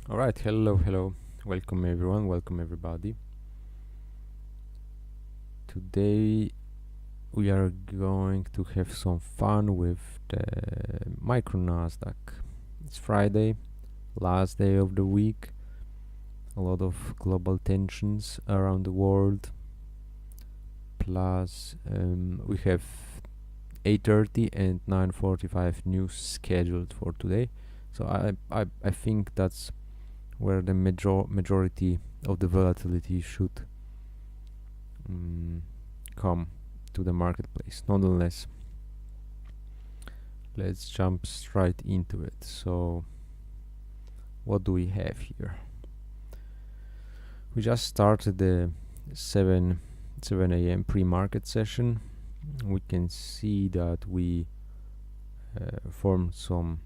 All right, hello. Welcome everyone, welcome everybody. Today we are going to have some fun with the micro Nasdaq. It's Friday, last day of the week. A lot of global tensions around the world. Plus, we have 8:30 and 9:45 news scheduled for today. So I think that's where the majority of the volatility should come to the marketplace. Nonetheless, let's jump straight into it. So, what do we have here? We just started the 7 a.m. pre-market session. We can see that we formed some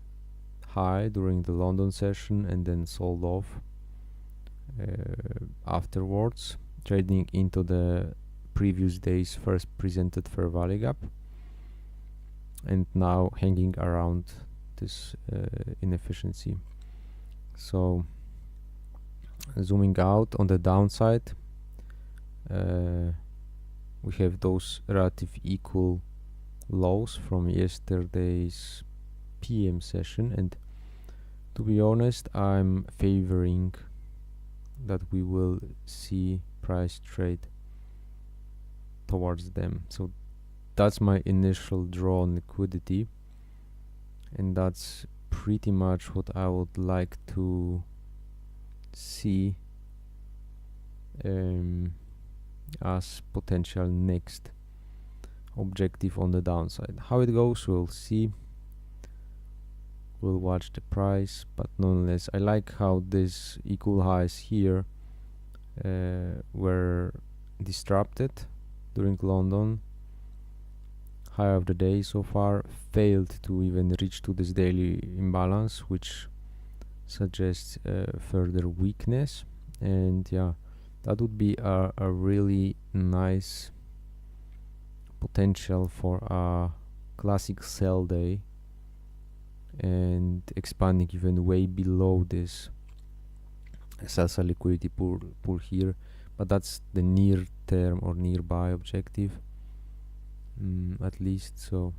high during the London session and then sold off afterwards, trading into the previous day's first presented fair value gap, and now hanging around this inefficiency. So zooming out on the downside, we have those relative equal lows from yesterday's PM session, and to be honest, I'm favoring that we will see price trade towards them. So that's my initial draw on liquidity, and that's pretty much what I would like to see as potential next objective on the downside. How it goes, we'll see. We'll watch the price, but nonetheless, I like how these equal highs here were disrupted during London. High of the day so far failed to even reach to this daily imbalance, which suggests further weakness. And yeah, that would be a really nice potential for a classic sell day and expanding even way below this salsa liquidity pool here, but that's the near term or nearby objective, at least. So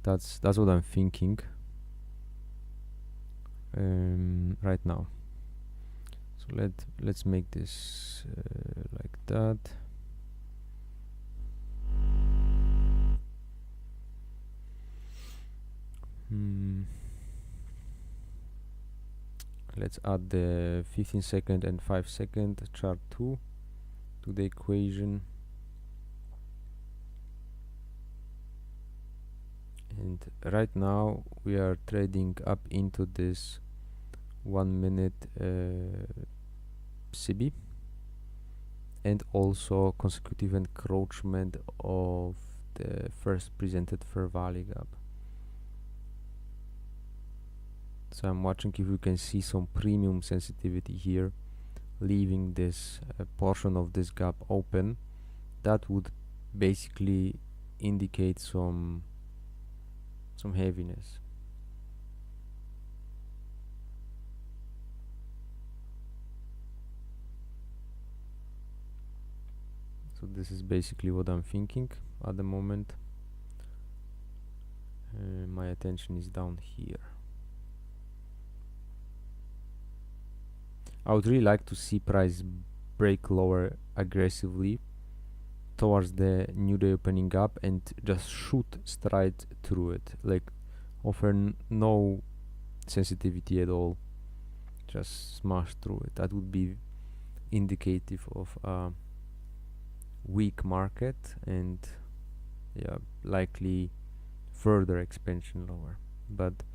that's what I'm thinking right now. So let's make this like that. Let's add the 15-second and 5-second chart 2 to the equation, and right now we are trading up into this 1 minute CB and also consecutive encroachment of the first presented fair value gap. So I'm watching if you can see some premium sensitivity here, leaving this portion of this gap open. That would basically indicate some heaviness. So this is basically what I'm thinking at the moment. My attention is down here. I would really like to see price break lower aggressively towards the new day opening up and just shoot straight through it, like offer no sensitivity at all, just smash through it. That would be indicative of a weak market and yeah, likely further expansion lower. But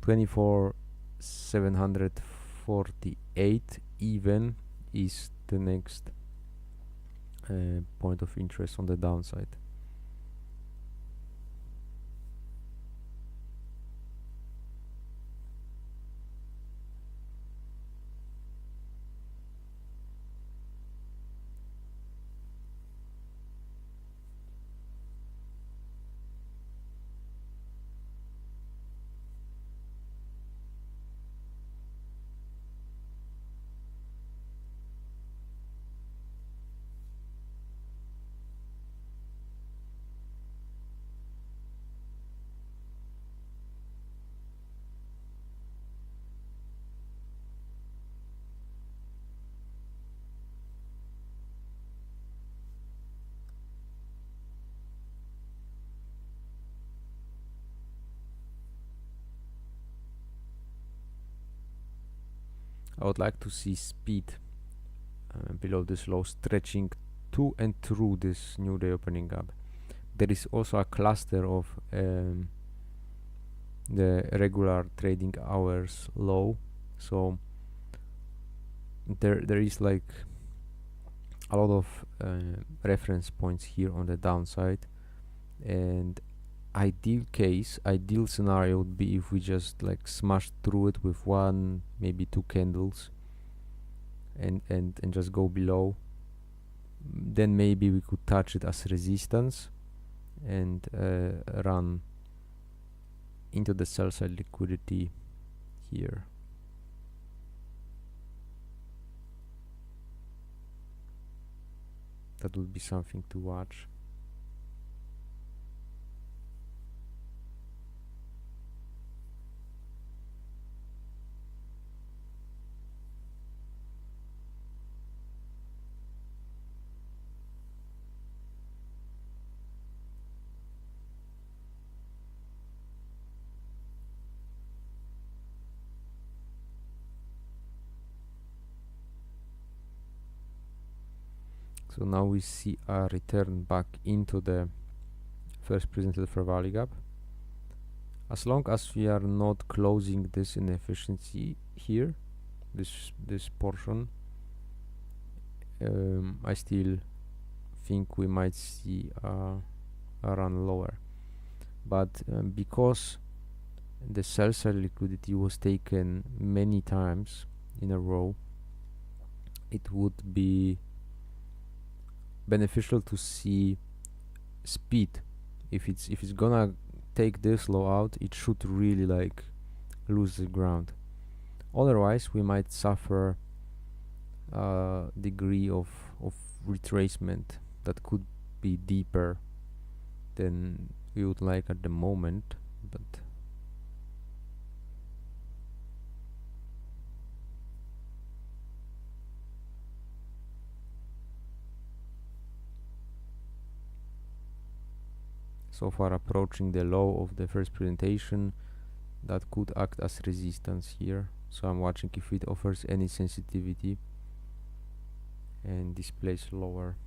24,748 even is the next point of interest on the downside. I would like to see speed below this low stretching to and through this new day opening up. There is also a cluster of the regular trading hours low, so there is like a lot of reference points here on the downside, and ideal scenario would be if we just like smash through it with one, maybe two candles, and just go below. Then maybe we could touch it as resistance and run into the sell side liquidity here. That would be something to watch. So now we see a return back into the first presented fair value gap. As long as we are not closing this inefficiency here, this portion, I still think we might see a run lower. But because the sell side liquidity was taken many times in a row, it would be beneficial to see speed. If it's gonna take this low out, it should really like lose the ground. Otherwise we might suffer a degree of retracement that could be deeper than we would like at the moment, but so far approaching the low of the first presentation, that could act as resistance here. So I'm watching if it offers any sensitivity and displays lower.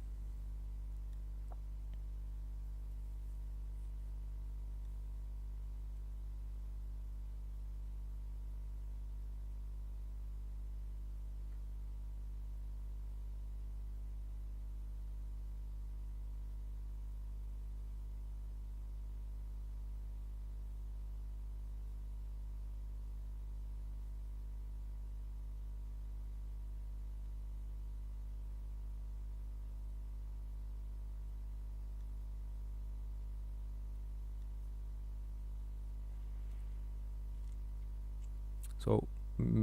So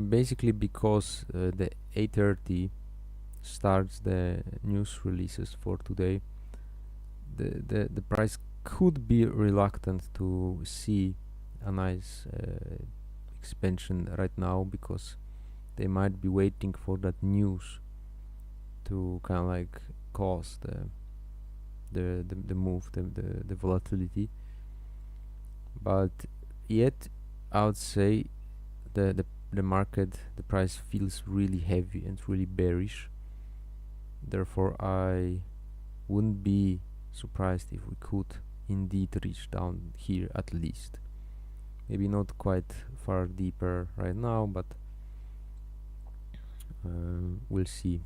basically, because the 8:30 starts the news releases for today, the price could be reluctant to see a nice expansion right now, because they might be waiting for that news to kind of like cause the move, the volatility. But yet I would say the market, the price feels really heavy and really bearish. Therefore I wouldn't be surprised if we could indeed reach down here, at least. Maybe not quite far deeper right now, but we'll see.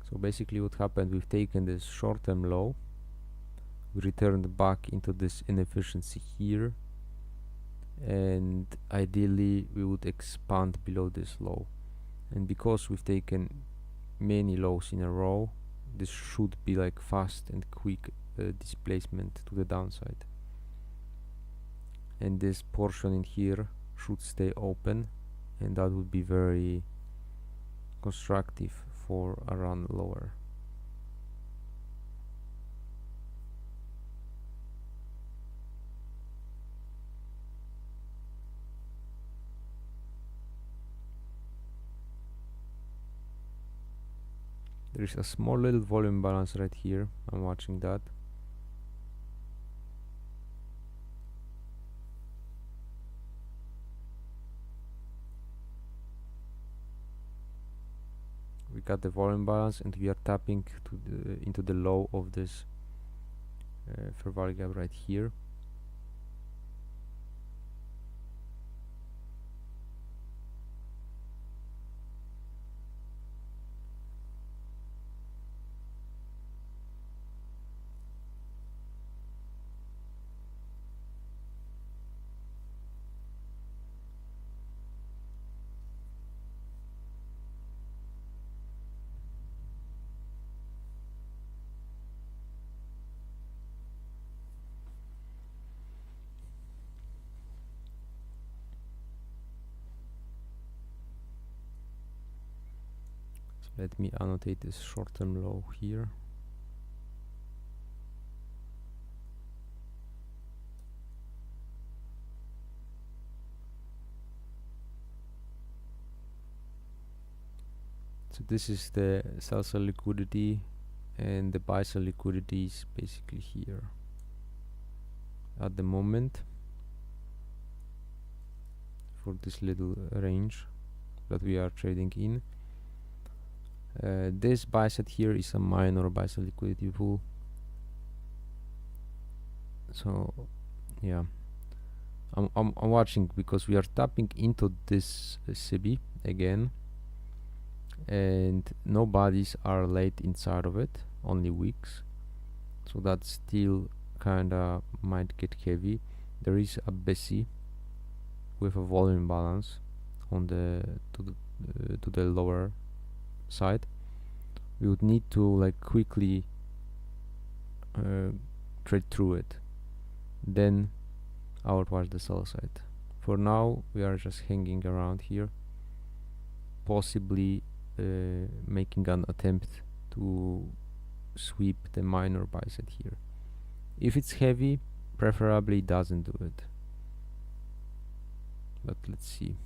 So basically what happened, we've taken this short-term low, we returned back into this inefficiency here, and ideally we would expand below this low. And because we've taken many lows in a row, this should be like fast and quick displacement to the downside. And this portion in here should stay open, and that would be very constructive for a run lower. There is a small little volume balance right here. I'm watching that. We got the volume balance and we are tapping to into the low of this fair value gap right here. So let me annotate this short-term low here. So this is the sell side liquidity, and the buy side liquidity is basically here at the moment for this little range that we are trading in. This buy side here is a minor buy side liquidity pool. So yeah, I'm watching because we are tapping into this CB again, and no bodies are laid inside of it, only wicks. So that still kinda might get heavy. There is a BC with a volume balance on the to the lower side. We would need to like quickly trade through it, then outwatch the sell side. For now we are just hanging around here, possibly making an attempt to sweep the minor buy side here. If it's heavy, preferably doesn't do it, but let's see.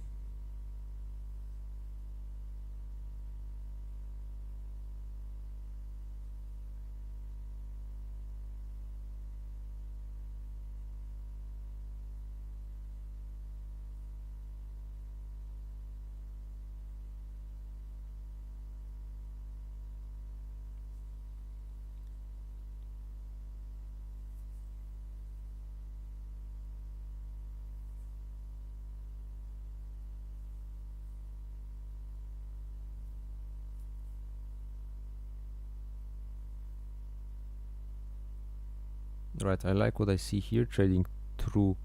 Right, I like what I see here, trading through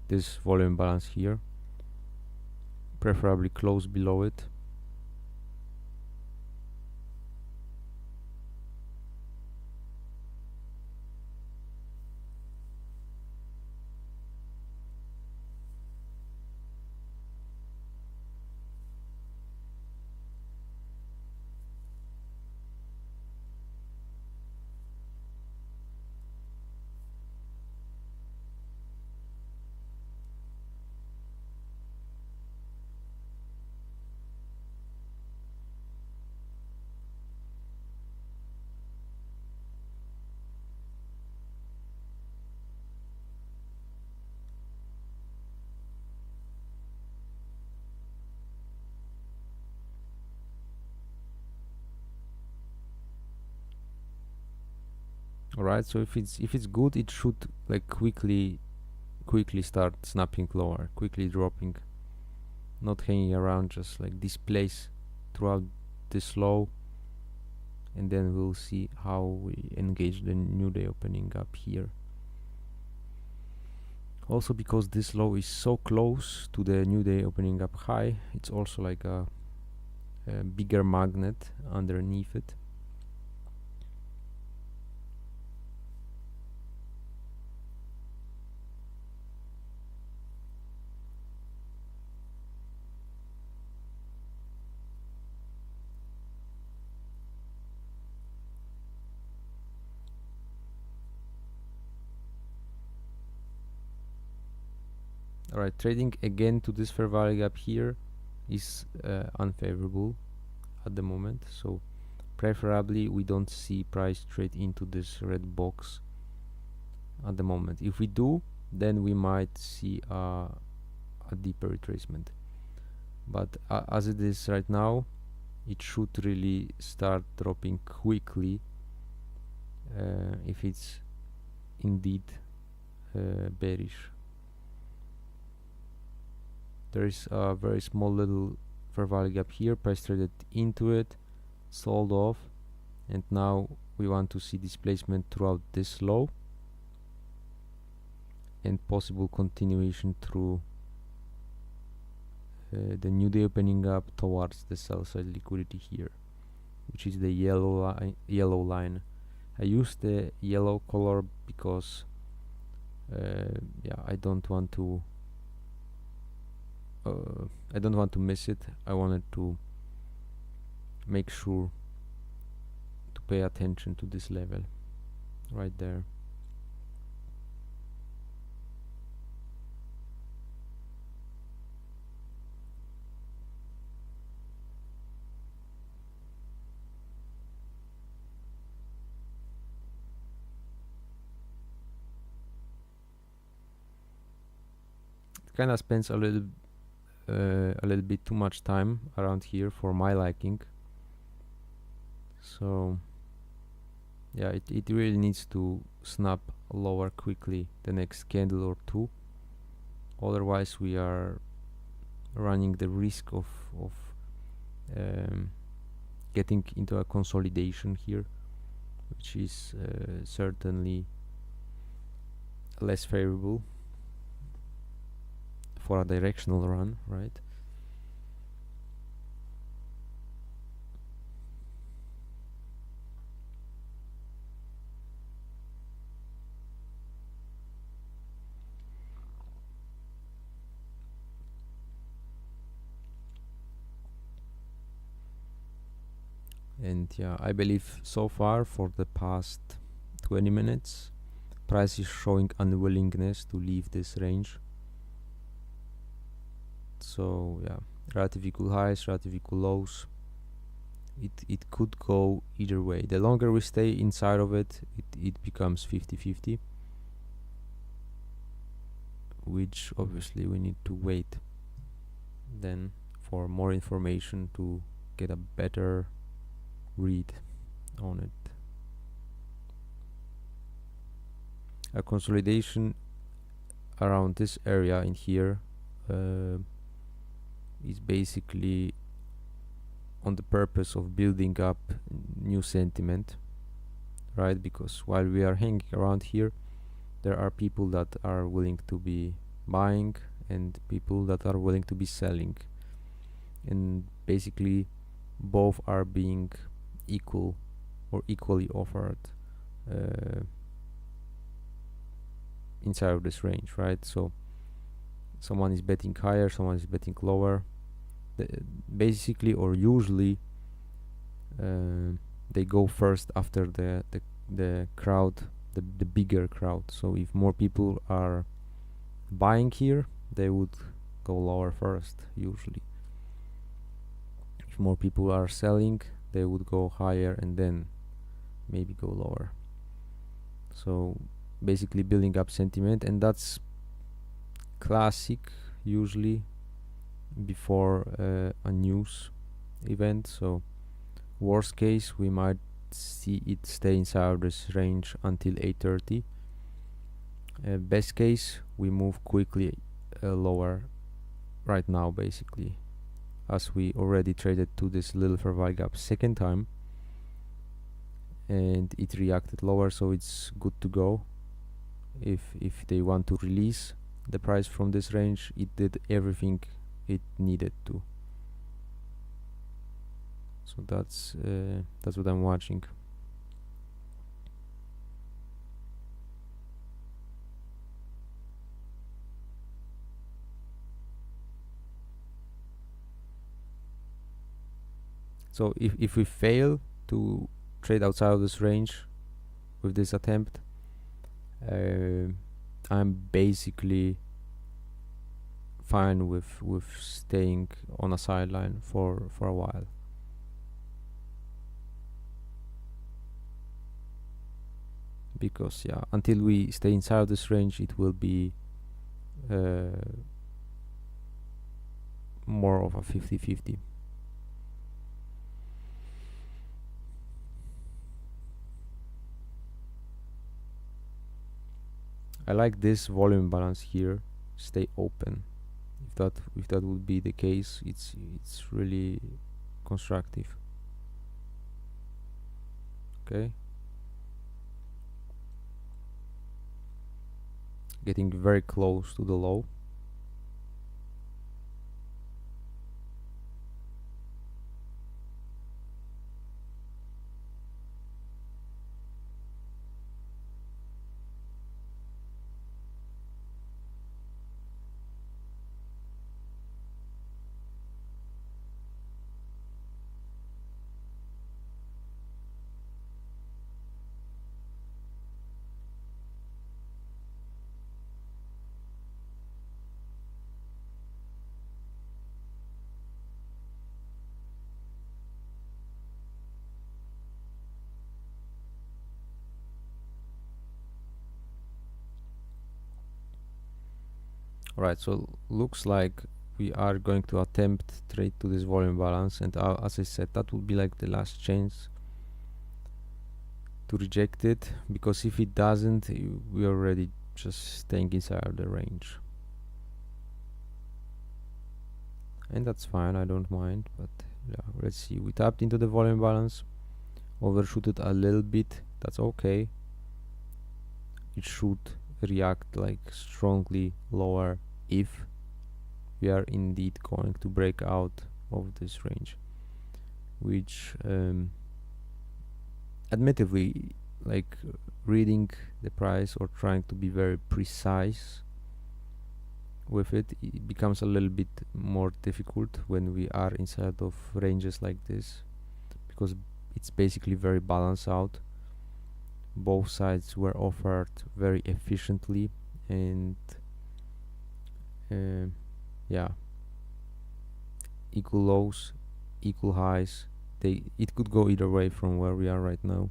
this volume balance here, preferably close below it. Alright, so if it's good, it should like quickly start snapping lower, quickly dropping, not hanging around, just like displace throughout this low, and then we'll see how we engage the new day opening up here. Also, because this low is so close to the new day opening up high, it's also like a bigger magnet underneath it. Alright, trading again to this fair value gap here is unfavorable at the moment, so preferably we don't see price trade into this red box at the moment. If we do, then we might see a deeper retracement, but as it is right now, it should really start dropping quickly if it's indeed bearish. There is a very small little fair value gap here, price traded into it, sold off, and now we want to see displacement throughout this low and possible continuation through the new day opening up towards the sell side liquidity here, which is the yellow line. I use the yellow color because I don't want to miss it. I wanted to make sure to pay attention to this level right there. It kind of spends a little bit too much time around here for my liking. So yeah, it really needs to snap lower quickly the next candle or two. Otherwise, we are running the risk of getting into a consolidation here, which is certainly less favorable for a directional run, right? And yeah, I believe so far for the past 20 minutes, price is showing unwillingness to leave this range. So yeah, relative equal highs, relative equal lows. It could go either way. The longer we stay inside of it, it becomes 50-50, which obviously we need to wait then for more information to get a better read on it. A consolidation around this area in here is basically on the purpose of building up new sentiment, right? Because while we are hanging around here, there are people that are willing to be buying and people that are willing to be selling, and basically both are being equal or equally offered inside of this range, right? So someone is betting higher, someone is betting lower. Basically, or usually, they go first after the crowd, the bigger crowd. So if more people are buying here, they would go lower first, usually. If more people are selling, they would go higher and then maybe go lower. So basically building up sentiment, and that's classic usually before a news event. So worst case, we might see it stay inside this range until 8:30. Best case, we move quickly lower right now, basically, as we already traded to this little fair value gap second time and it reacted lower, so it's good to go. If they want to release the price from this range, it did everything it needed to. So that's what I'm watching. So if we fail to trade outside of this range with this attempt, I'm basically fine with staying on a sideline for a while. because yeah, until we stay inside this range, it will be more of a 50-50. I like this volume balance here, stay open. If that would be the case, it's really constructive. Okay, getting very close to the low. Alright, so looks like we are going to attempt trade to this volume balance, and as I said, that would be like the last chance to reject it, because if it doesn't, we are already just staying inside of the range, and that's fine, I don't mind. But yeah, let's see, we tapped into the volume balance, overshoot it a little bit, that's okay. It should react like strongly lower if we are indeed going to break out of this range, which admittedly, like reading the price or trying to be very precise with it, it becomes a little bit more difficult when we are inside of ranges like this, because it's basically very balanced out. Both sides were offered very efficiently, and yeah, equal lows, equal highs. It could go either way from where we are right now.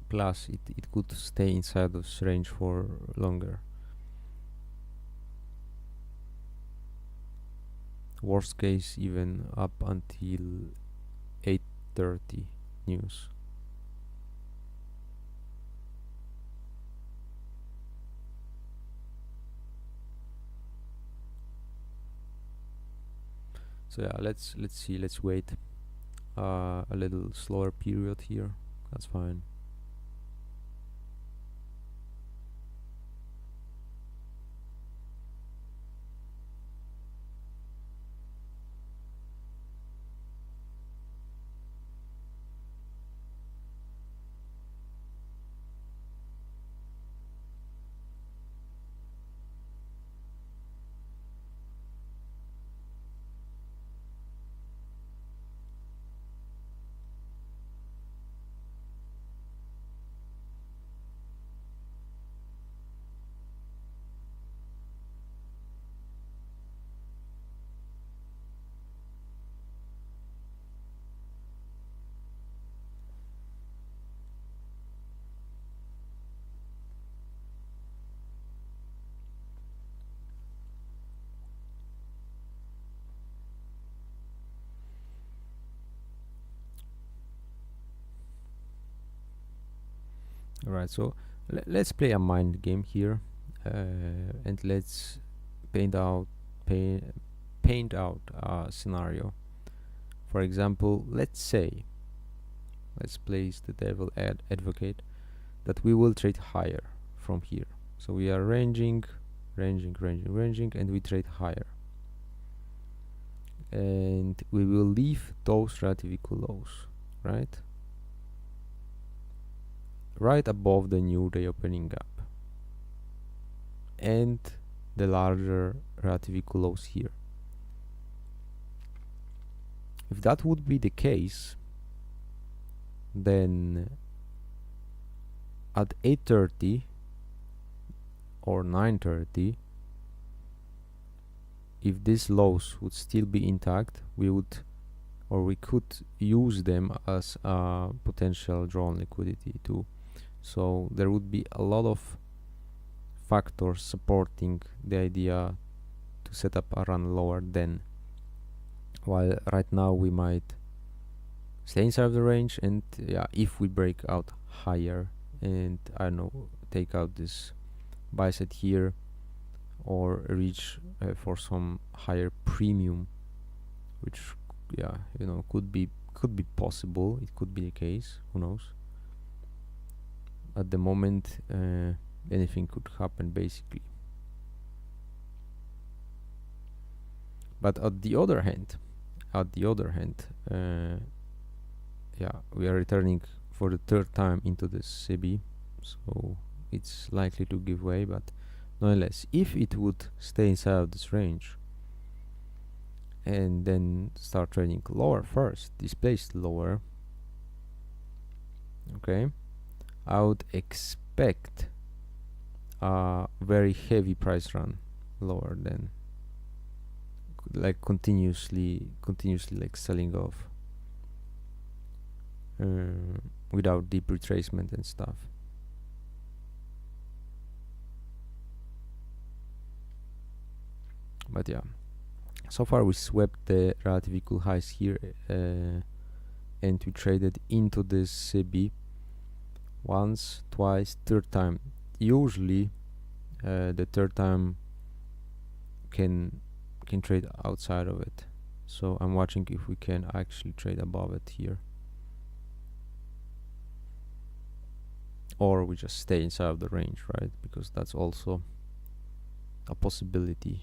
Plus, it could stay inside this range for longer. Worst case, even up until 8:30 news. So yeah, let's see, let's wait a little slower period here. That's fine. Alright, so let's play a mind game here, and let's paint out paint out a scenario. For example, let's place the devil advocate that we will trade higher from here. So we are ranging, and we trade higher, and we will leave those relative equal lows, right above the new day opening gap and the larger relative equal lows here. If that would be the case, then at 8:30 or 9:30, if these lows would still be intact, we would or we could use them as a potential drawn liquidity too. So there would be a lot of factors supporting the idea to set up a run lower than, while right now we might stay inside the range, and yeah, if we break out higher and I don't know, take out this buy set here or reach for some higher premium, which yeah, you know, could be possible. It could be the case, who knows. At the moment anything could happen basically. But at the other hand, yeah, we are returning for the third time into the CB, so it's likely to give way. But nonetheless, if it would stay inside of this range and then start trading lower first, displaced lower, okay, I would expect a very heavy price run lower than, like continuously like selling off without deep retracement and stuff. But yeah, so far we swept the relative equal highs here and we traded into this CB once, twice, third time. Usually the third time can trade outside of it, so I'm watching if we can actually trade above it here, or we just stay inside of the range, right? Because that's also a possibility.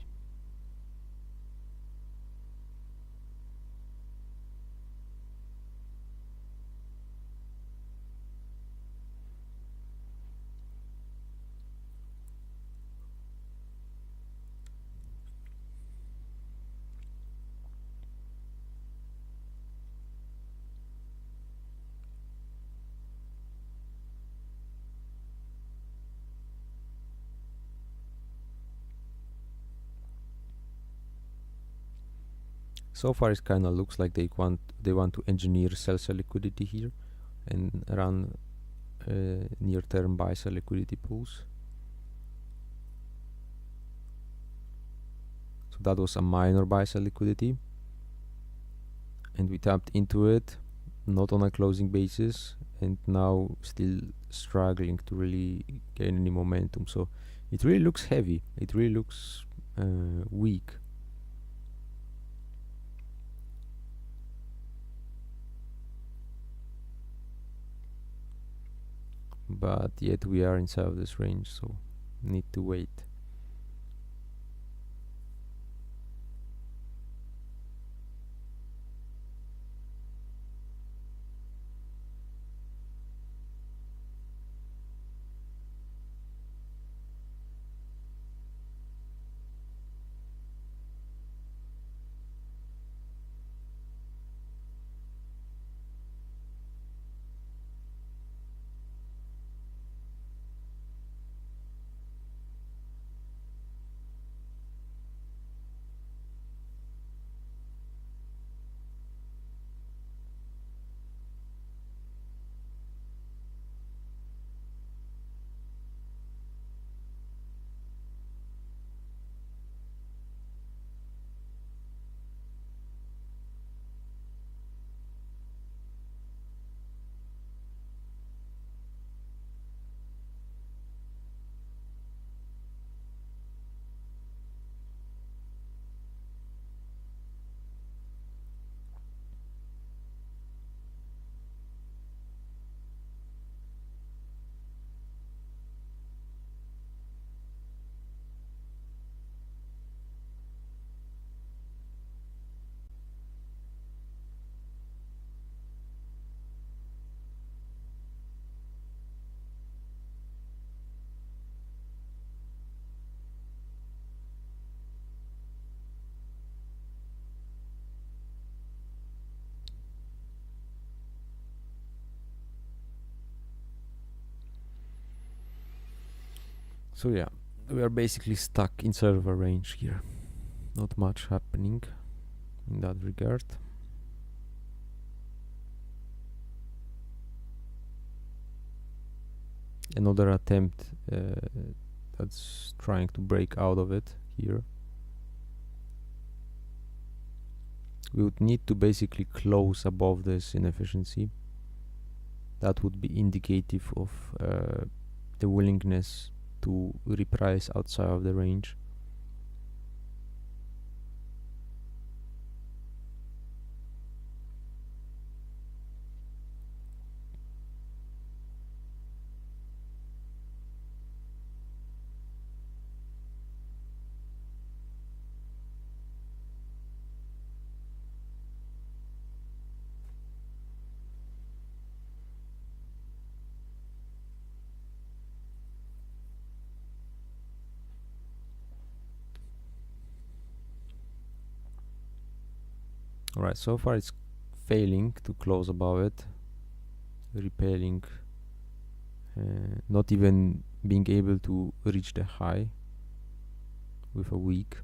So far it kind of looks like they want to engineer sell-side liquidity here and run near-term buy-side liquidity pools. So that was a minor buy-side liquidity, and we tapped into it, not on a closing basis, and now still struggling to really gain any momentum. So it really looks heavy. It really looks weak. But yet we are inside of this range, so need to wait. So yeah, we are basically stuck inside of a range here. Not much happening in that regard. another attempt that's trying to break out of it here. We would need to basically close above this inefficiency. That would be indicative of the willingness to reprice outside of the range. Alright, so far it's failing to close above it, repelling, not even being able to reach the high with a weak.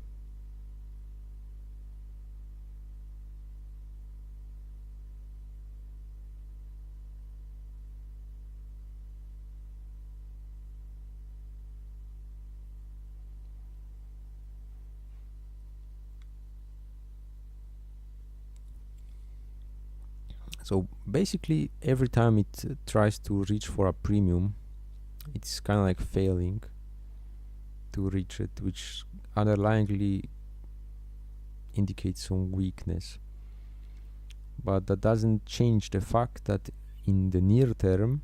So basically every time it tries to reach for a premium, it's kind of like failing to reach it, which underlyingly indicates some weakness. But that doesn't change the fact that in the near term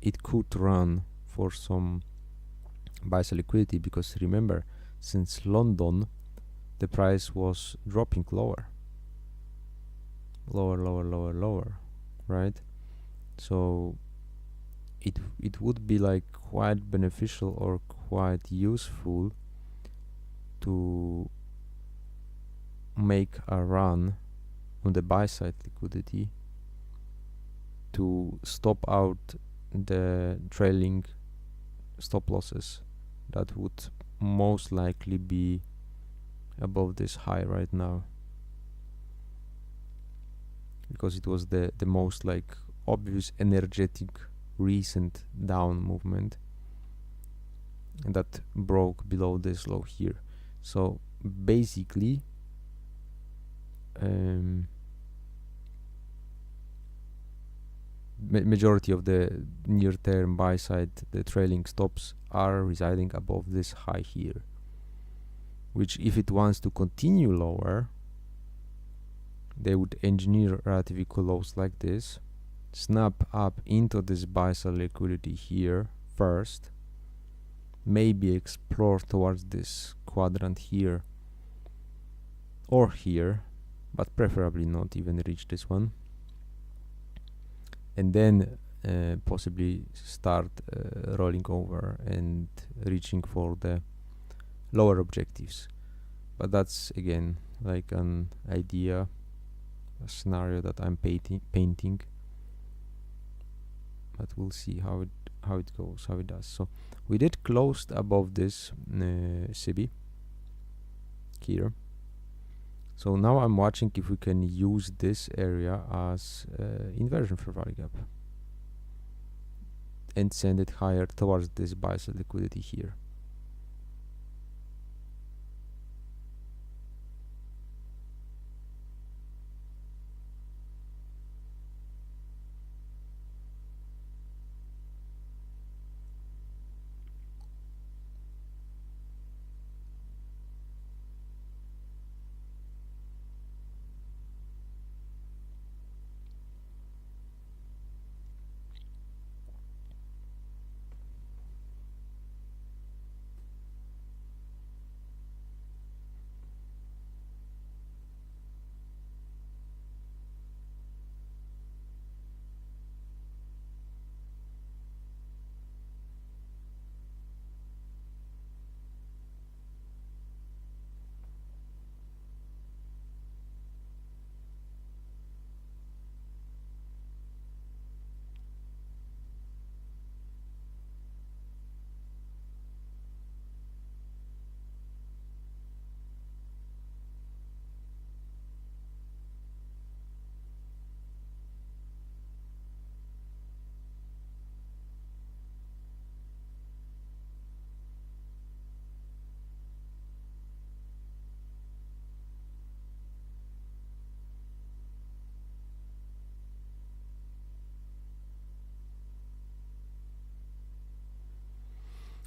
it could run for some buy sell liquidity, because remember, since London the price was dropping lower, right? So it would be like quite beneficial or quite useful to make a run on the buy side liquidity to stop out the trailing stop losses that would most likely be above this high right now, because it was the most like obvious energetic recent down movement, and that broke below this low here. So basically majority of the near term buy side, the trailing stops, are residing above this high here, which if it wants to continue lower, they would engineer relative equal lows like this, snap up into this buy side liquidity here first, maybe explore towards this quadrant here or here, but preferably not even reach this one, and then possibly start rolling over and reaching for the lower objectives. But that's again like an idea, a scenario that I'm painting, but we'll see how it goes, how it does. So we did closed above this CB here. So now I'm watching if we can use this area as inversion for value gap and send it higher towards this buy side liquidity here.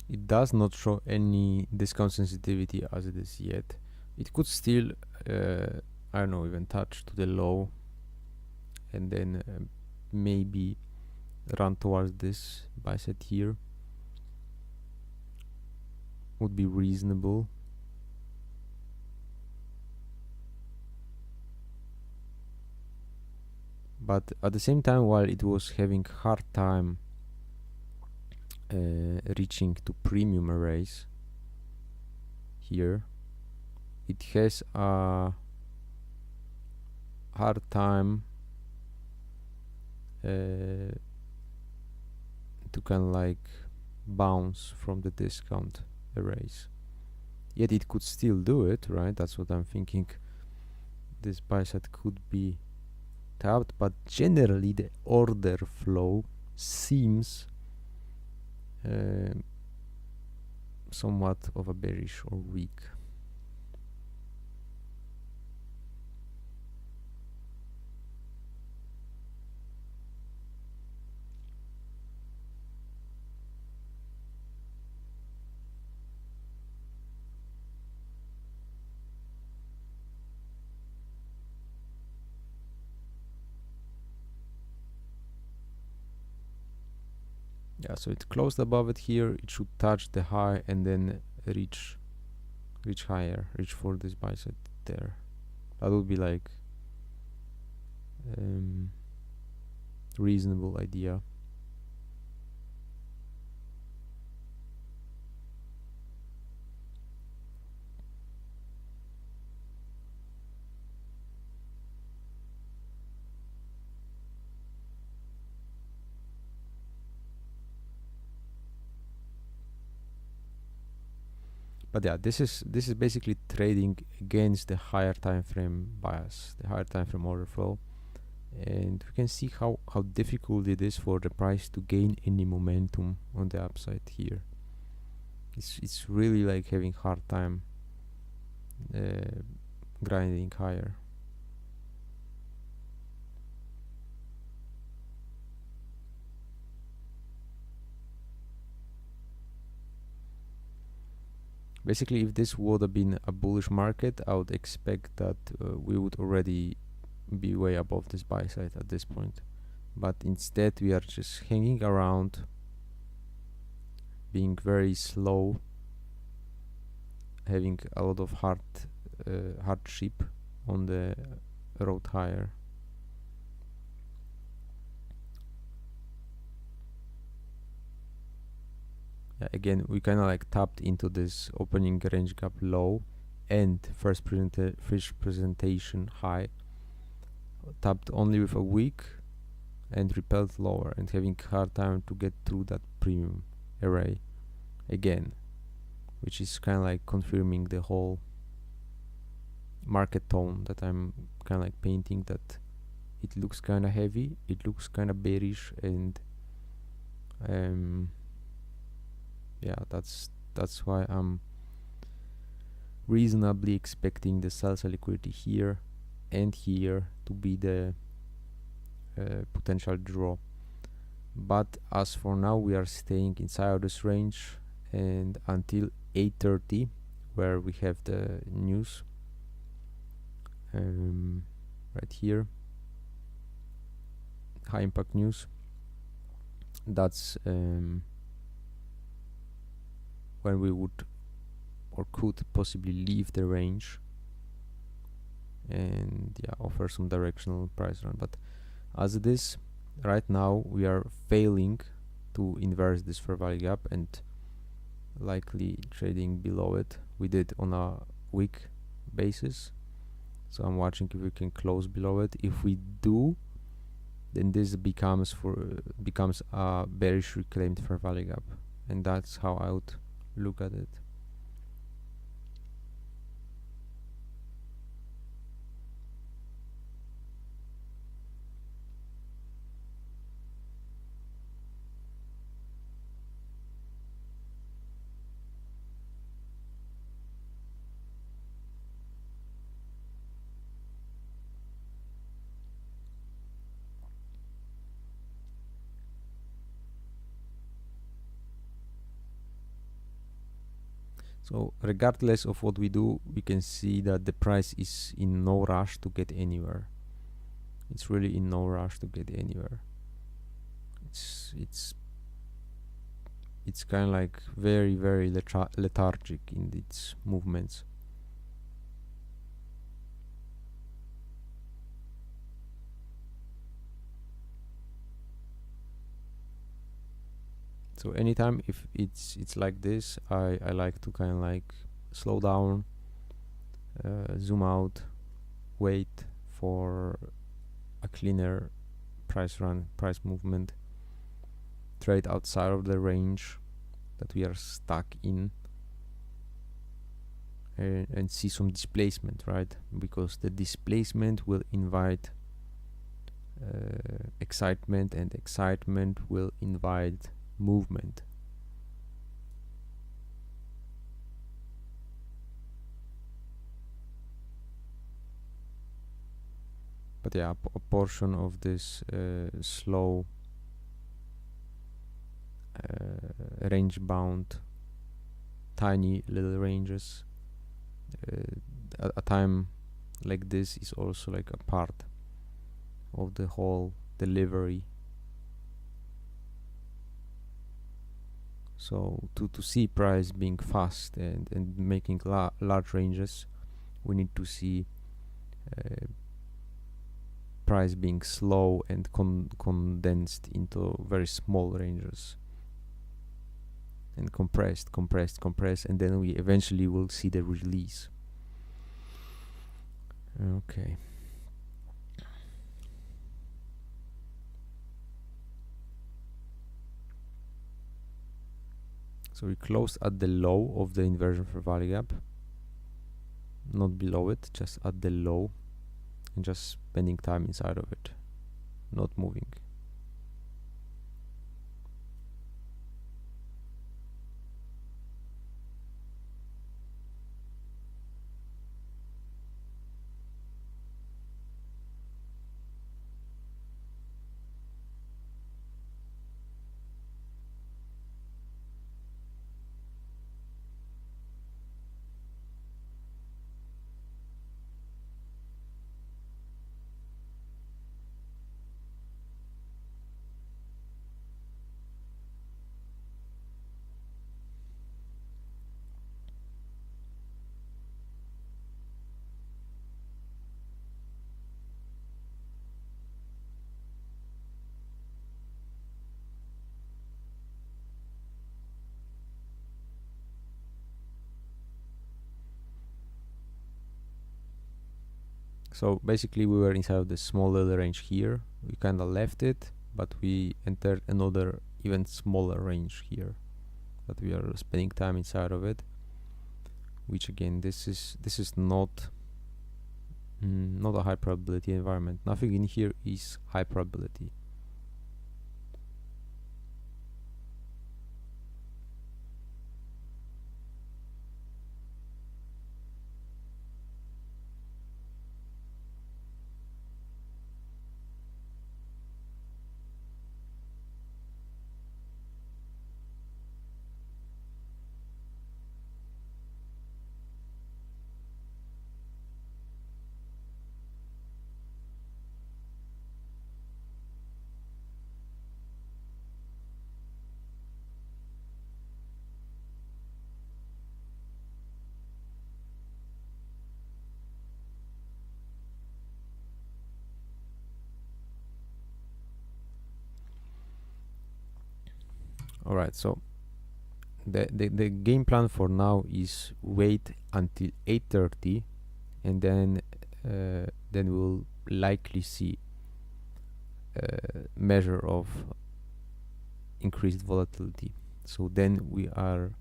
It does not show any discount sensitivity as it is yet. It could still, I don't know, even touch to the low and then maybe run towards this buy set here. Would be reasonable. But at the same time, while it was having hard time reaching to premium arrays here, it has a hard time to kind of like bounce from the discount arrays. Yet it could still do it, right? That's what I'm thinking. This buy set could be tapped, but generally the order flow seems somewhat of a bearish or weak. Yeah, so it closed above it here. It should touch the high and then reach higher, reach for this buy set there. That would be like reasonable idea. But yeah, this is basically trading against the higher time frame bias, the higher time frame order flow, and we can see how difficult it is for the price to gain any momentum on the upside here. It's really like having hard time grinding higher. Basically, if this would have been a bullish market, I would expect that we would already be way above this buy side at this point. But instead, we are just hanging around, being very slow, having a lot of hardship on the road higher. Yeah, again, we kind of like tapped into this opening range gap low and first presentation high, tapped only with a weak and repelled lower and having hard time to get through that premium array again, which is kind of like confirming the whole market tone that I'm kind of like painting, that it looks kind of heavy, it looks kind of bearish, and yeah, that's why I'm reasonably expecting the sell side liquidity here and here to be the potential draw. But as for now, we are staying inside of this range, and until 8:30, where we have the news right here, high impact news, that's when we would or could possibly leave the range and yeah, offer some directional price run. But as it is right now, we are failing to inverse this fair value gap and likely trading below it. We did on a week basis, so I'm watching if we can close below it. If we do, then this becomes a bearish reclaimed fair value gap, and that's how I would look at it. So regardless of what we do, we can see that the price is in no rush to get anywhere. It's really in no rush to get anywhere. It's kind of like very, very lethargic in its movements. So anytime if it's like this, I like to kind of like slow down, zoom out, wait for a cleaner price movement, trade outside of the range that we are stuck in, and see some displacement, right? Because the displacement will invite excitement, and excitement will invite movement. But yeah, a portion of this slow range bound tiny little ranges, a time like this is also like a part of the whole delivery. So to see price being fast and making large ranges, we need to see price being slow and condensed into very small ranges, and compressed, and then we eventually will see the release. Okay. So we closed at the low of the inversion fair value gap, not below it, just at the low, and just spending time inside of it, not moving. So basically we were inside of the small little range here, we kind of left it, but we entered another even smaller range here that we are spending time inside of it, which again, this is not not a high probability environment. Nothing in here is high probability. Alright, so the game plan for now is wait until 8:30, and then we'll likely see measure of increased volatility. So then we are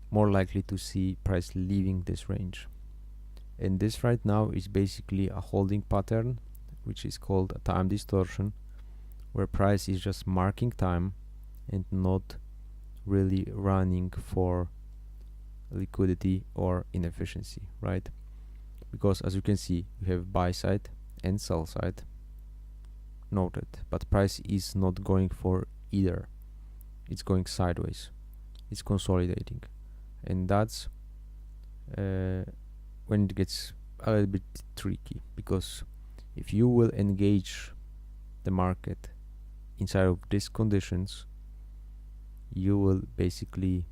more likely to see price leaving this range, and this right now is basically a holding pattern, which is called a time distortion, where price is just marking time and not really running for liquidity or inefficiency, right? Because as you can see, we have buy side and sell side noted, but price is not going for either. It's going sideways, it's consolidating, and that's uh, when it gets a little bit tricky, because if you will engage the market inside of these conditions, you will basically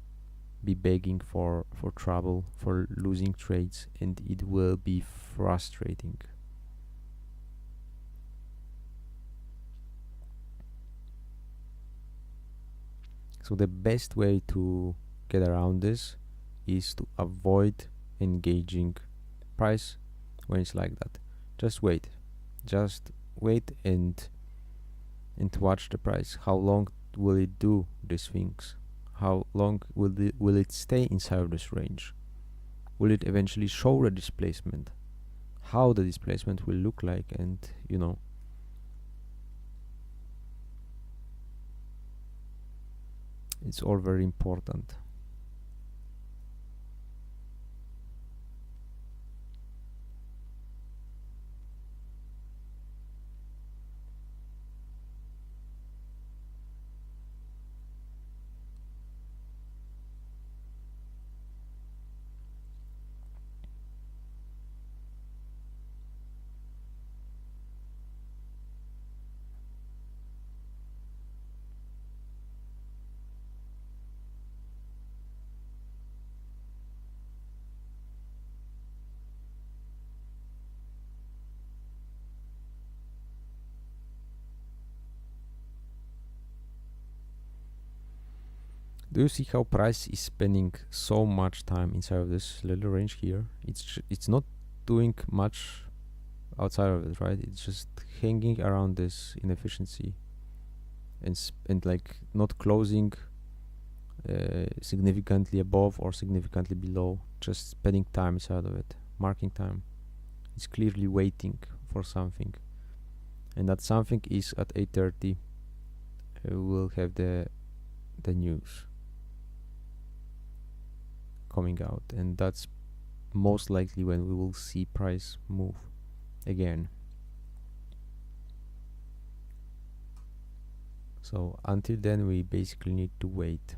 be begging for trouble, for losing trades, and it will be frustrating. So the best way to get around this is to avoid engaging price when it's like that. Just wait. Just wait and watch the price. How long will it do these things? How long will it stay inside of this range? Will it eventually show a displacement? How the displacement will look like, and it's all very important. Do you see how price is spending so much time inside of this little range here? It's not doing much outside of it, right? It's just hanging around this inefficiency and like not closing significantly above or significantly below, just spending time inside of it, marking time. It's clearly waiting for something, and that something is at 8:30. We'll have the news coming out, and that's most likely when we will see price move again. So until then, we basically need to wait.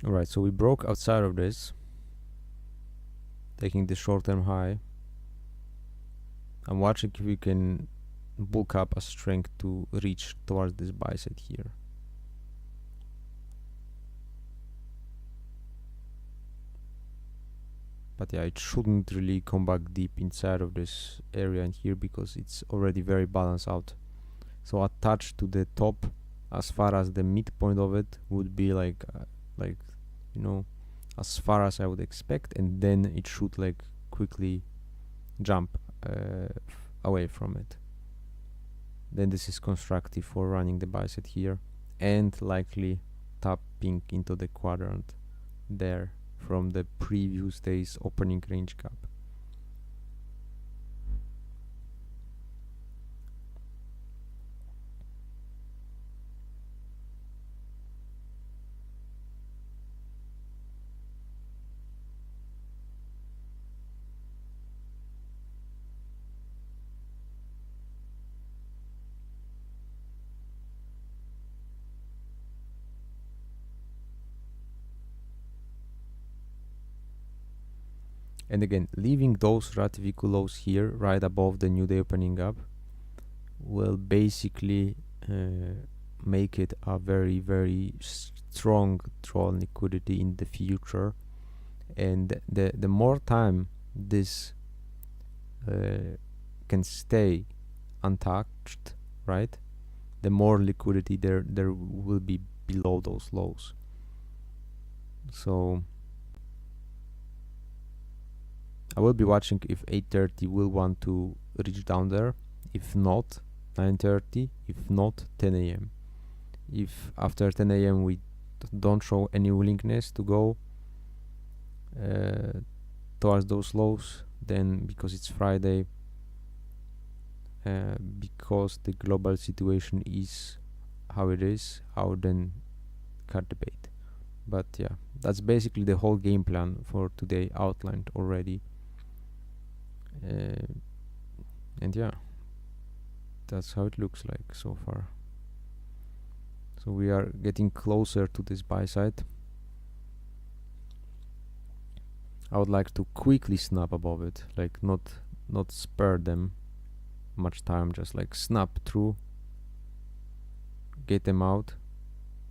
All right, so we broke outside of this, taking the short-term high. I'm watching if we can bulk up a strength to reach towards this buy side here. But yeah, it shouldn't really come back deep inside of this area in here because it's already very balanced out. So attached to the top, as far as the midpoint of it would be like as far as I would expect, and then it should like quickly jump away from it. Then this is constructive for running the buy side here, and likely tapping into the quadrant there from the previous day's opening range gap. And again, leaving those relatively lows here right above the new day opening up will basically make it a very strong draw on liquidity in the future. And the more time this can stay untouched, right, the more liquidity there will be below those lows. So I will be watching if 8:30 will want to reach down there. If not, 9:30. If not, 10 a.m. If after 10 a.m. we don't show any willingness to go towards those lows, then because it's Friday, because the global situation is how it is, I would then cut the bait. But yeah, that's basically the whole game plan for today outlined already. And yeah, that's how it looks like so far. So we are getting closer to this buy side. I would like to quickly snap above it, like not spare them much time, just like snap through, get them out,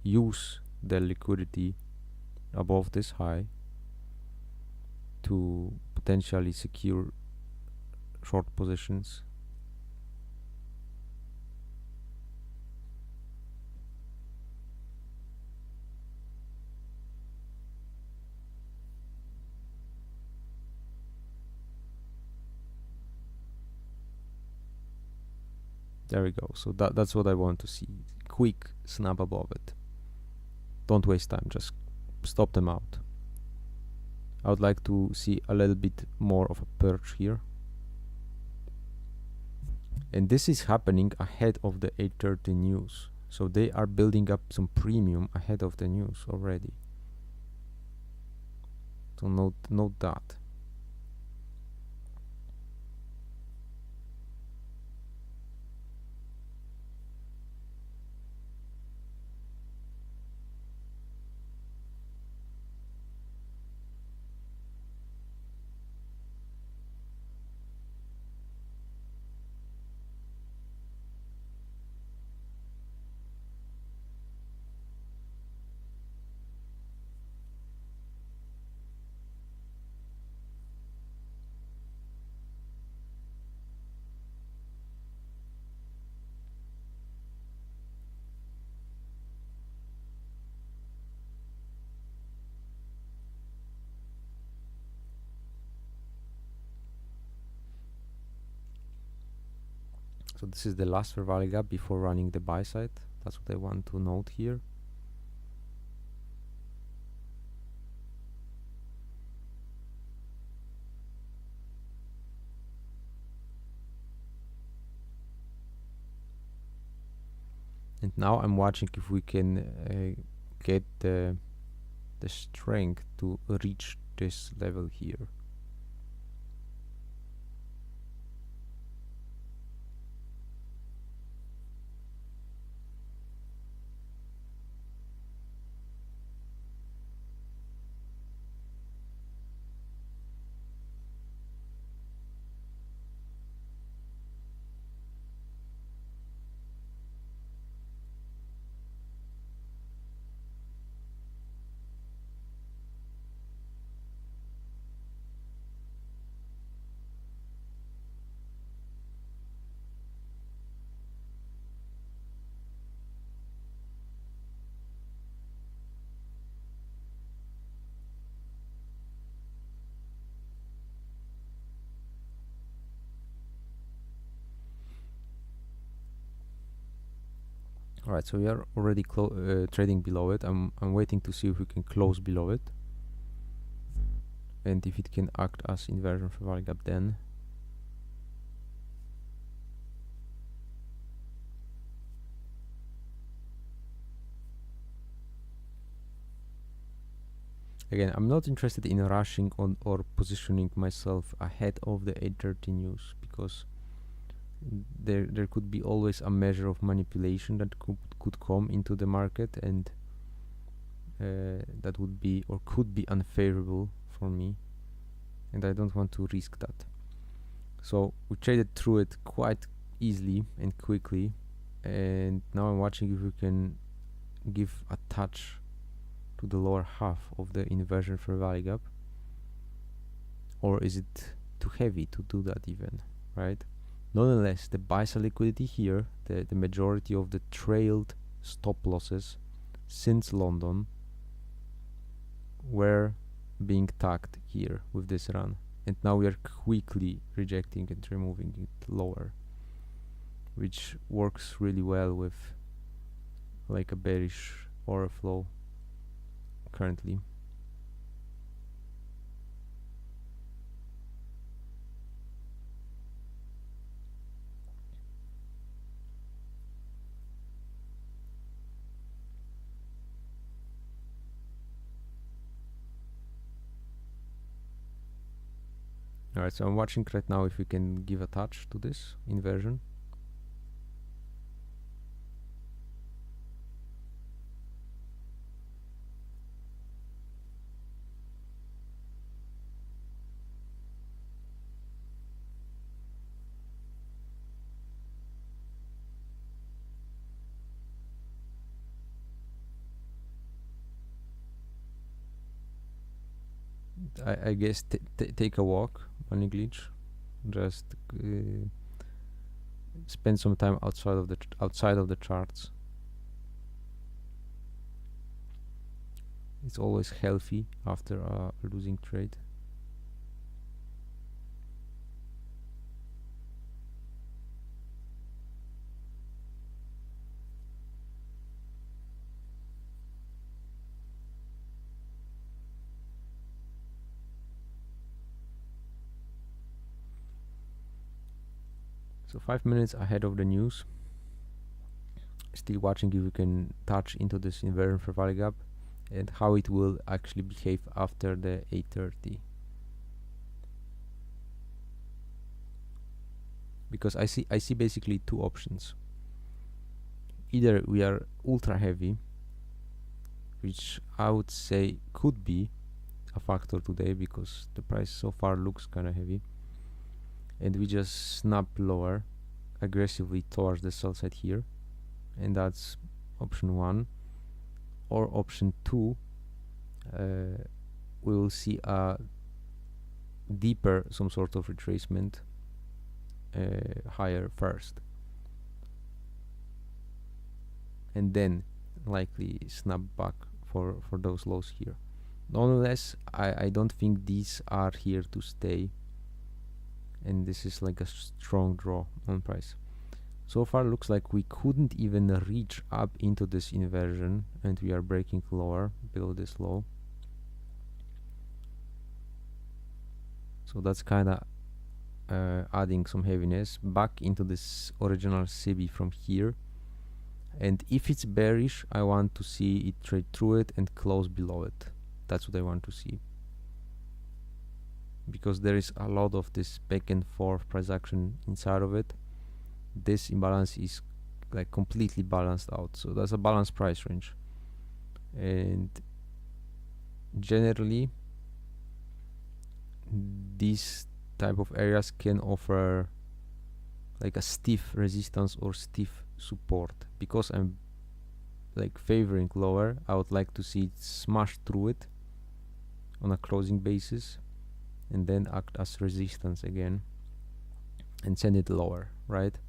use the liquidity above this high to potentially secure short positions. There we go. So that's what I want to see. Quick snap above it. Don't waste time, just stop them out. I would like to see a little bit more of a perch here. And this is happening ahead of the 8:30 news. So they are building up some premium ahead of the news already. So note that. So this is the last fair value gap before running the buy side. That's what I want to note here. And now I'm watching if we can get the strength to reach this level here. Alright, so we are already trading below it. I'm waiting to see if we can close below it. And if it can act as inversion fair value gap then. Again, I'm not interested in rushing on or positioning myself ahead of the 8:30 news, because there could be always a measure of manipulation that could come into the market, and that would be or could be unfavorable for me. and I don't want to risk that. So we traded through it quite easily and quickly, and now I'm watching if we can give a touch to the lower half of the inversion fair value gap, or is it too heavy to do that even, right? Nonetheless, the buy side liquidity here, the majority of the trailed stop losses since London were being tagged here with this run, and now we are quickly rejecting and removing it lower, which works really well with like a bearish order flow currently. Alright, so I'm watching right now if we can give a touch to this inversion. I guess take a walk, money glitch, just spend some time outside of the charts. It's always healthy after a losing trade. So 5 minutes ahead of the news. Still watching if we can touch into this inversion fair value gap and how it will actually behave after the 8:30. Because I see basically two options. Either we are ultra heavy, which I would say could be a factor today because the price so far looks kind of heavy, and we just snap lower aggressively towards the sell side here, and that's option 1. Or option 2, we will see a deeper some sort of retracement higher first, and then likely snap back for those lows here. Nonetheless, I don't think these are here to stay, and this is like a strong draw on price. So far looks like we couldn't even reach up into this inversion, and we are breaking lower below this low. So that's kind of adding some heaviness back into this original CB from here. And if it's bearish, I want to see it trade through it and close below it. That's what I want to see, because there is a lot of this back and forth price action inside of it. This imbalance is like completely balanced out, so that's a balanced price range, and generally these type of areas can offer like a stiff resistance or stiff support. Because I'm like favoring lower, I would like to see it smash through it on a closing basis and then act as resistance again and send it lower, right?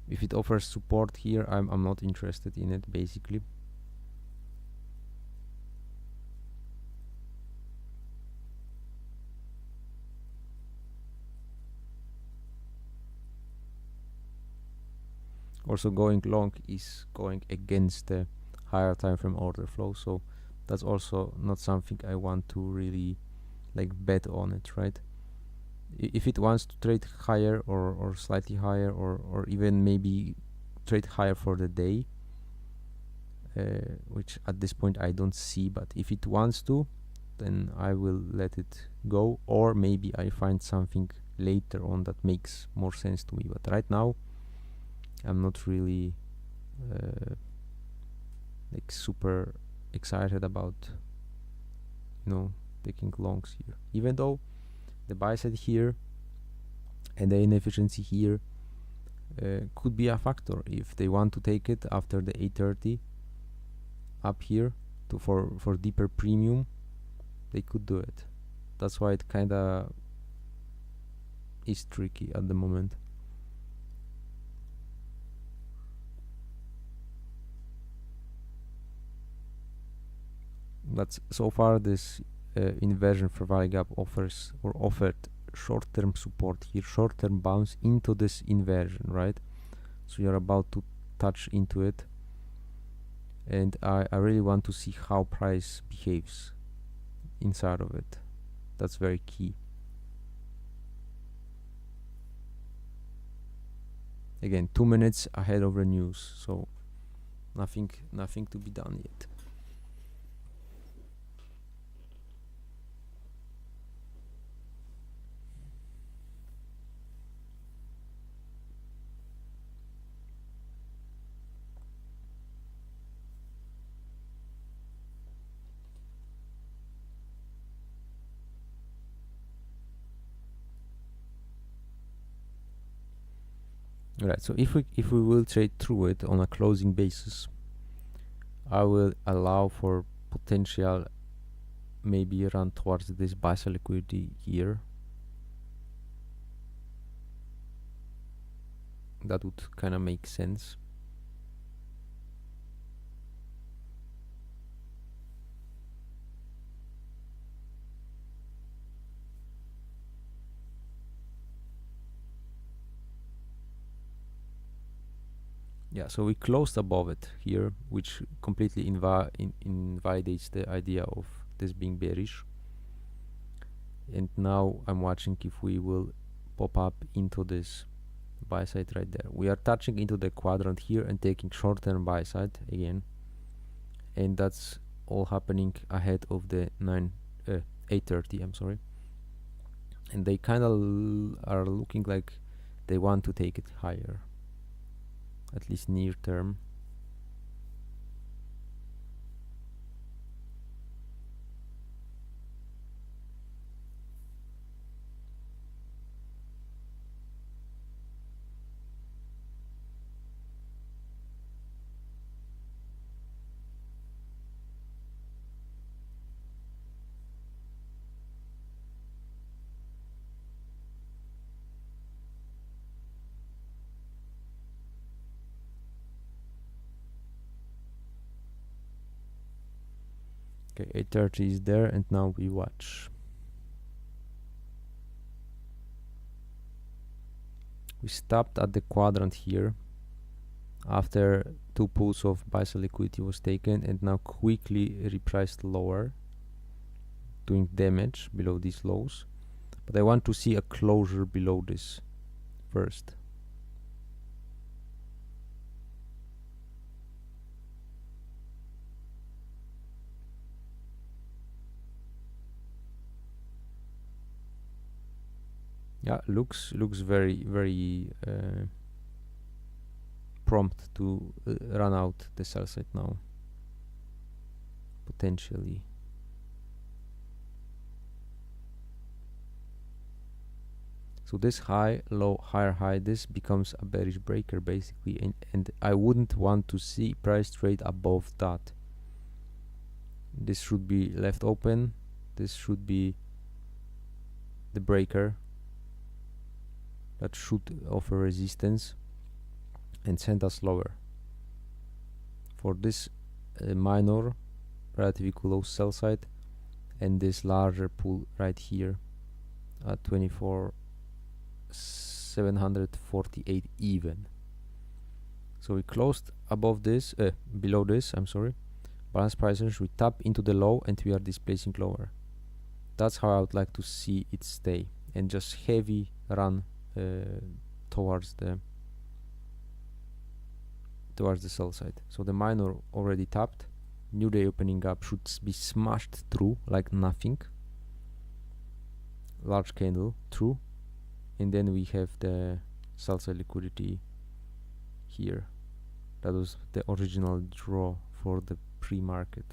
If it offers support here, I'm not interested in it basically. Also, going long is going against the higher time frame order flow, so that's also not something I want to really like bet on it, right? If it wants to trade higher or slightly higher or even maybe trade higher for the day, which at this point I don't see, but if it wants to, then I will let it go, or maybe I find something later on that makes more sense to me. But right now I'm not really like super excited about, you know, taking longs here, even though the buy side here and the inefficiency here could be a factor. If they want to take it after the 830 up here to for deeper premium, they could do it. That's why it kinda is tricky at the moment. But so far this inversion for value gap offered short-term support here, short-term bounce into this inversion, right? So you're about to touch into it, and I really want to see how price behaves inside of it. That's very key. Again, 2 minutes ahead of the news, so nothing to be done yet. Right, so if we will trade through it on a closing basis, I will allow for potential maybe run towards this buy side liquidity here. That would kind of make sense. Yeah, so we closed above it here, which completely invalidates the idea of this being bearish. And now I'm watching if we will pop up into this buy side right there. We are touching into the quadrant here and taking short-term buy side again, and that's all happening ahead of the 830. I'm sorry, and they kind of are looking like they want to take it higher, at least near term. Okay, 830 is there, and now we watch. We stopped at the quadrant here after 2 pulls of buy side liquidity was taken, and now quickly repriced lower, doing damage below these lows. But I want to see a closure below this first. Yeah, looks very prompt to run out the sell side now, potentially. So this high, low, higher high, this becomes a bearish breaker basically, and I wouldn't want to see price trade above that. This should be left open. This should be the breaker that should offer resistance and send us lower. For this minor, relatively close sell side, and this larger pull right here at 24,748 even. So we closed above this, below this, I'm sorry, balance prices. We tap into the low and we are displacing lower. That's how I would like to see it stay, and just heavy run towards the sell side. So the minor already tapped, new day opening up should be smashed through like nothing, large candle through, and then we have the sell side liquidity here. That was the original draw for the pre-market.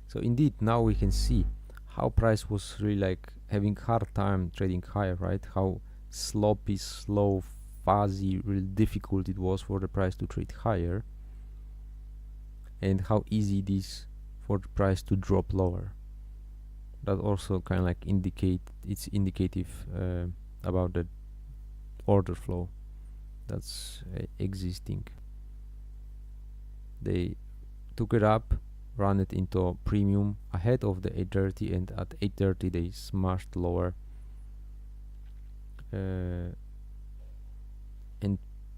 So indeed, now we can see how price was really like having hard time trading higher, right? How sloppy, slow, fuzzy, really difficult it was for the price to trade higher, and how easy it is for the price to drop lower. That also kind of like it's indicative about the order flow that's existing. They took it up, run it into premium ahead of the 830, and at 830 they smashed lower and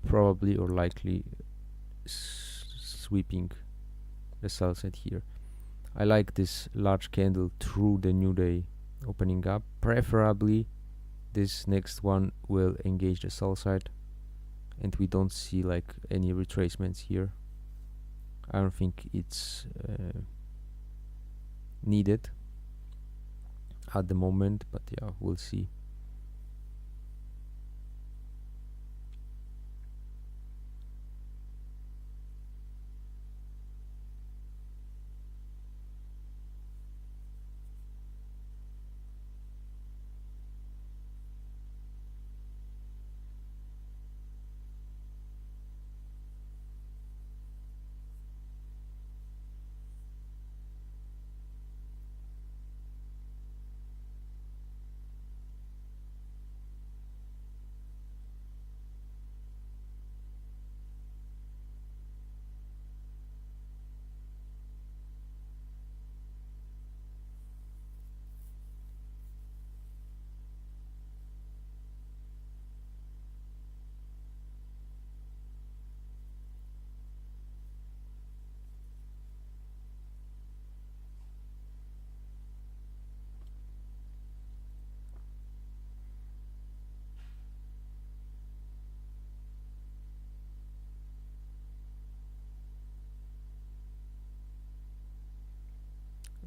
probably or likely sweeping the sell side here. I like this large candle through the new day opening up. Preferably this next one will engage the sell side and we don't see like any retracements here. I don't think it's needed at the moment, but yeah, we'll see.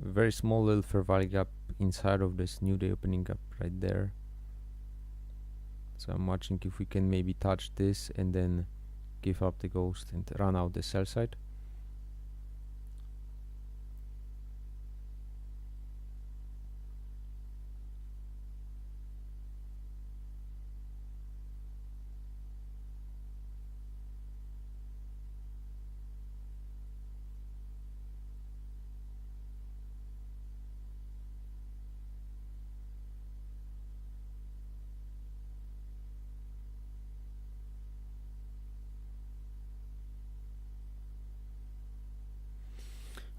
Very small little fair value gap inside of this new day opening up right there. So I'm watching if we can maybe touch this and then give up the ghost and run out the sell side.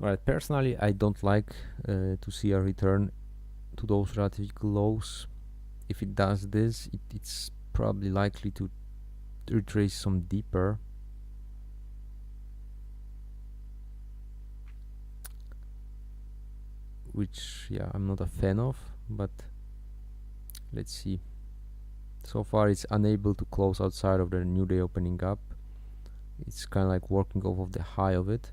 Alright, personally I don't like to see a return to those relative lows. If it does this, it's probably likely to retrace some deeper. Which, yeah, I'm not a fan of, but let's see. So far it's unable to close outside of the new day opening up. It's kind of like working off of the high of it.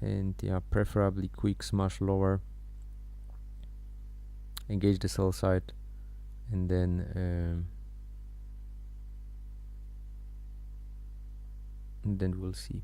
And yeah, preferably quick smash lower, engage the sell side, and then we'll see.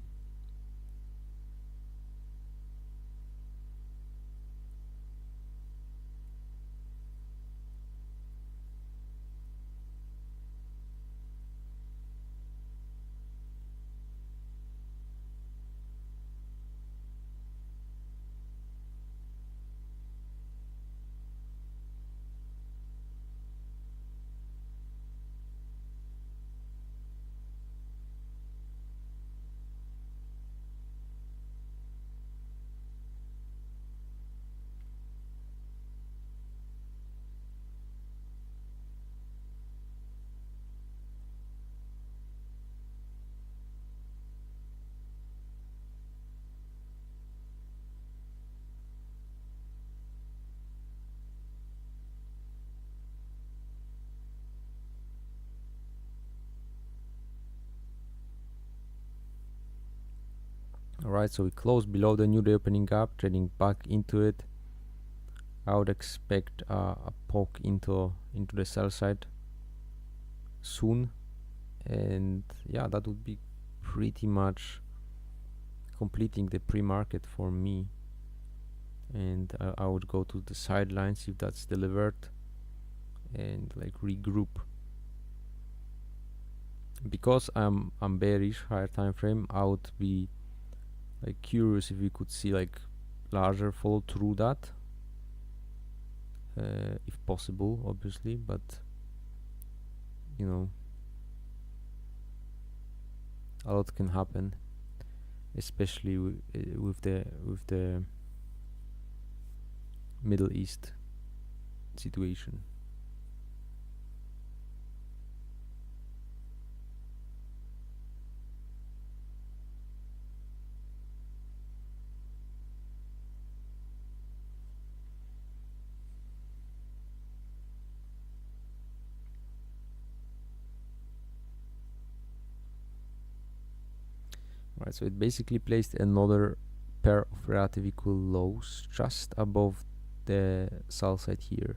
Alright, so we closed below the new day opening up, trading back into it. I would expect a poke into the sell side soon, and yeah, that would be pretty much completing the pre-market for me. and I would go to the sidelines if that's delivered and like regroup. Because I'm bearish higher time frame, I would be like curious if we could see like larger follow through that, if possible, obviously, but you know, a lot can happen, especially with the Middle East situation. Right, so it basically placed another pair of relative equal lows just above the sell side here.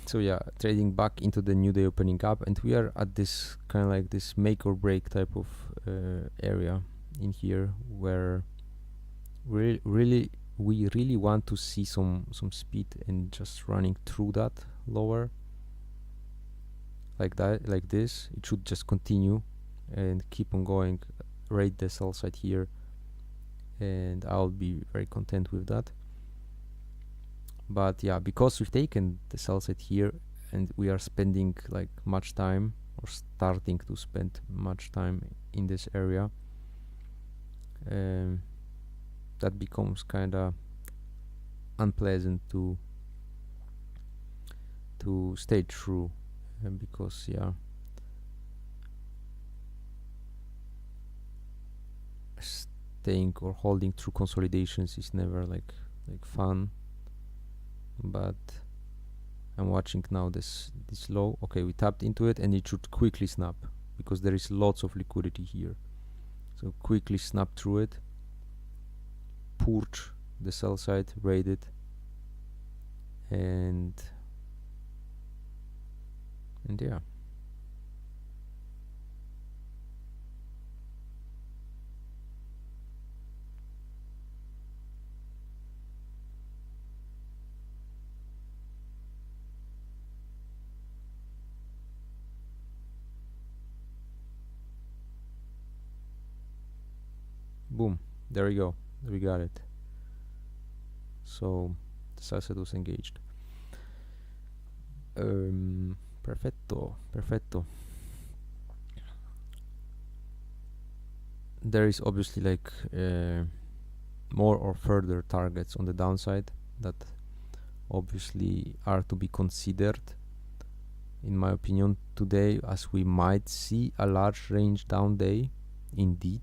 So yeah, trading back into the new day opening up, and we are at this kind of like this make or break type of area in here, where we really want to see some speed and just running through that lower like that, like this. It should just continue and keep on going, rate the sell side here, and I'll be very content with that. But yeah, because we've taken the sell side here and we are spending like much time, or starting to spend much time in this area, that becomes kind of unpleasant to stay true, because yeah, staying or holding through consolidations is never like fun. But I'm watching now this low. Okay, we tapped into it and it should quickly snap because there is lots of liquidity here. So quickly snap through it, purge the sell side, raid it, and yeah. Boom, there we go, we got it. So the sell side was engaged. Perfetto. There is obviously like more or further targets on the downside that obviously are to be considered, in my opinion, today, as we might see a large range down day indeed.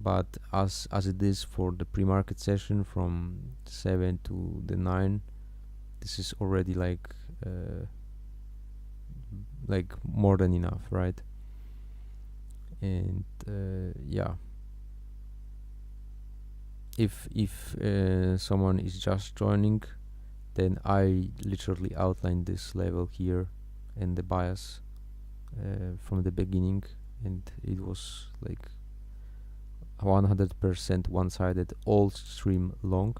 But as it is for the pre-market session from 7 to the 9, this is already like more than enough, right? And yeah, if someone is just joining, then I literally outlined this level here and the bias from the beginning, and it was like 100% one-sided, all stream long,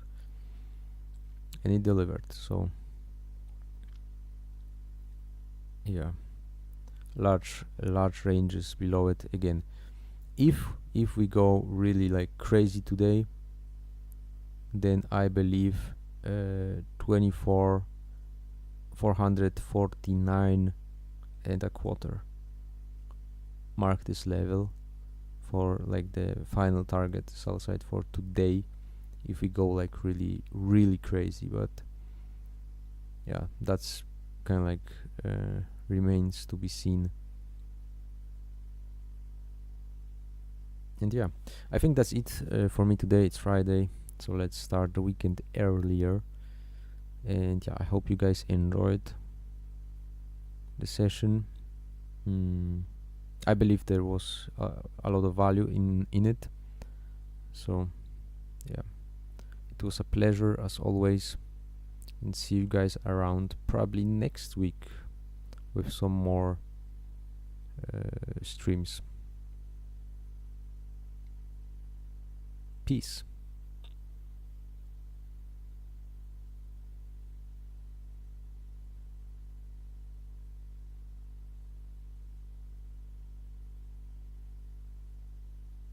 and it delivered. So yeah, large ranges below it again. If we go really like crazy today, then I believe 24,449 and a quarter mark this level for like the final target sell side for today, if we go like really crazy. But yeah, that's kind of like remains to be seen. And yeah, I think that's it for me today. It's Friday, So let's start the weekend earlier. And yeah, I hope you guys enjoyed the session. I believe there was a lot of value in it. So yeah, it was a pleasure as always, and see you guys around probably next week with some more streams. Peace.